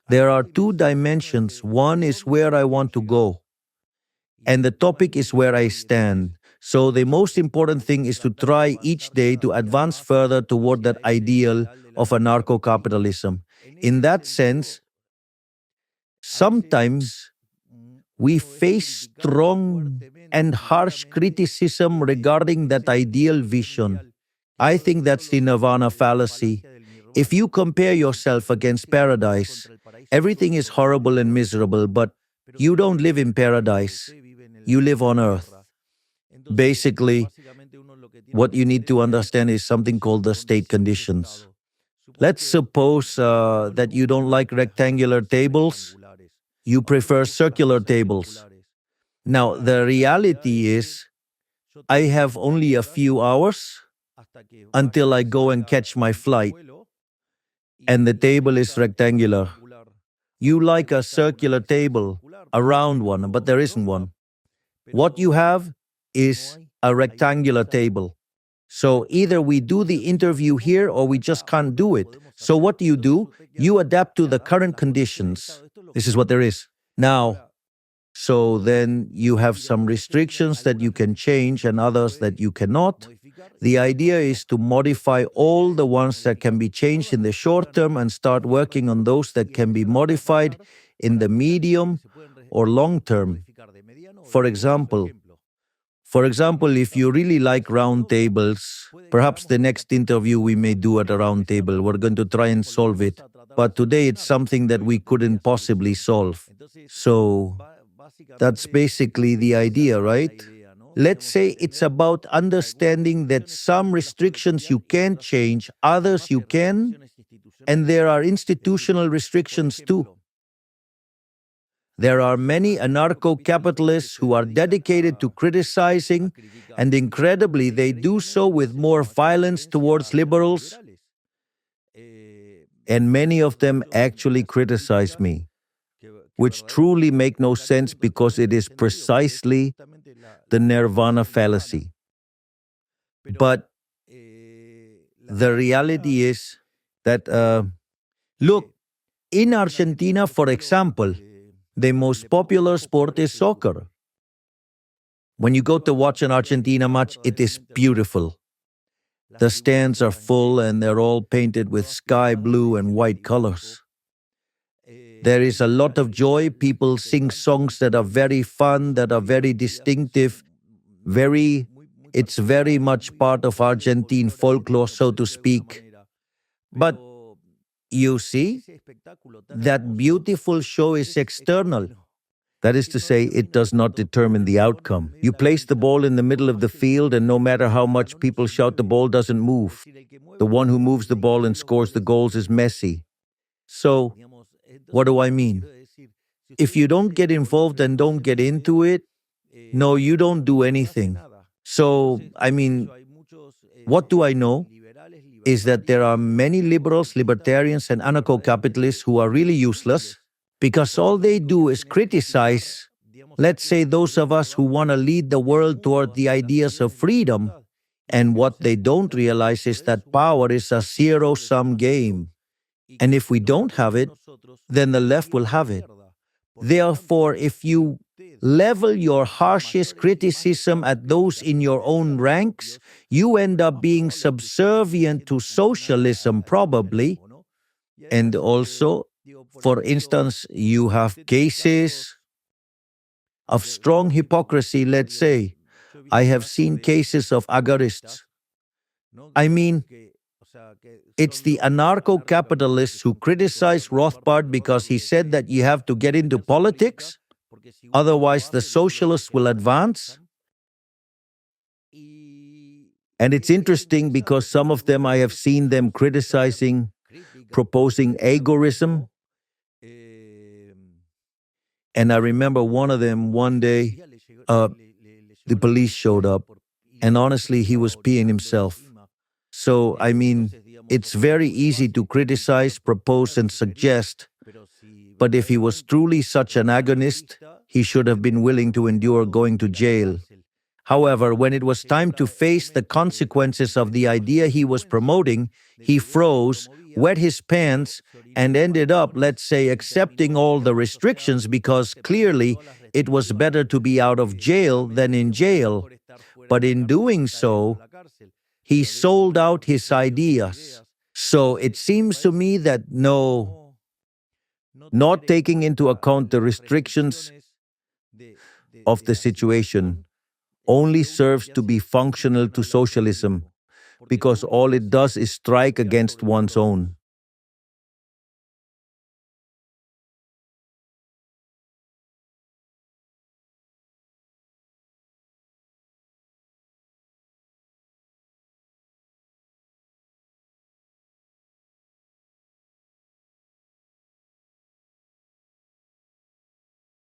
There are two dimensions. One is where I want to go, and the topic is where I stand. So the most important thing is to try each day to advance further toward that ideal of anarcho-capitalism. In that sense, sometimes we face strong and harsh criticism regarding that ideal vision. I think that's the nirvana fallacy. If you compare yourself against paradise, everything is horrible and miserable, but you don't live in paradise. You live on earth. Basically, what you need to understand is something called the state conditions. Let's suppose that you don't like rectangular tables. You prefer circular tables. Now, the reality is, I have only a few hours until I go and catch my flight, and the table is rectangular. You like a circular table, a round one, but there isn't one. What you have is a rectangular table. So either we do the interview here or we just can't do it. So what do? You adapt to the current conditions. This is what there is. Now, so then you have some restrictions that you can change and others that you cannot. The idea is to modify all the ones that can be changed in the short term and start working on those that can be modified in the medium or long term. For example, if you really like round tables, perhaps the next interview we may do at a round table. We're going to try and solve it. But today it's something that we couldn't possibly solve. So that's basically the idea, right? Let's say it's about understanding that some restrictions you can't change, others you can, and there are institutional restrictions too. There are many anarcho-capitalists who are dedicated to criticizing, and incredibly, they do so with more violence towards liberals. And many of them actually criticize me, which truly make no sense because it is precisely the nirvana fallacy. But the reality is that, look, in Argentina, for example, the most popular sport is soccer. When you go to watch an Argentina match, it is beautiful. The stands are full and they're all painted with sky blue and white colors. There is a lot of joy. People sing songs that are very fun, that are very distinctive. It's very much part of Argentine folklore, so to speak. But you see, that beautiful show is external. That is to say, it does not determine the outcome. You place the ball in the middle of the field, and no matter how much people shout, the ball doesn't move. The one who moves the ball and scores the goals is Messi. So, what do I mean? If you don't get involved and don't get into it, no, you don't do anything. So, what do I know? Is that there are many liberals, libertarians, and anarcho-capitalists who are really useless because all they do is criticize, let's say, those of us who want to lead the world toward the ideas of freedom. And what they don't realize is that power is a zero-sum game. And if we don't have it, then the left will have it. Therefore, if you level your harshest criticism at those in your own ranks, you end up being subservient to socialism, probably. And also, for instance, you have cases of strong hypocrisy, let's say. I have seen cases of agarists. It's the anarcho-capitalists who criticize Rothbard because he said that you have to get into politics, otherwise the socialists will advance. And it's interesting because some of them, I have seen them proposing agorism. And I remember one of them one day, the police showed up, and honestly, he was peeing himself. So, it's very easy to criticize, propose, and suggest. But if he was truly such an agonist, he should have been willing to endure going to jail. However, when it was time to face the consequences of the idea he was promoting, he froze, wet his pants, and ended up, let's say, accepting all the restrictions because clearly it was better to be out of jail than in jail. But in doing so, he sold out his ideas. So it seems to me that no, not taking into account the restrictions of the situation only serves to be functional to socialism because all it does is strike against one's own.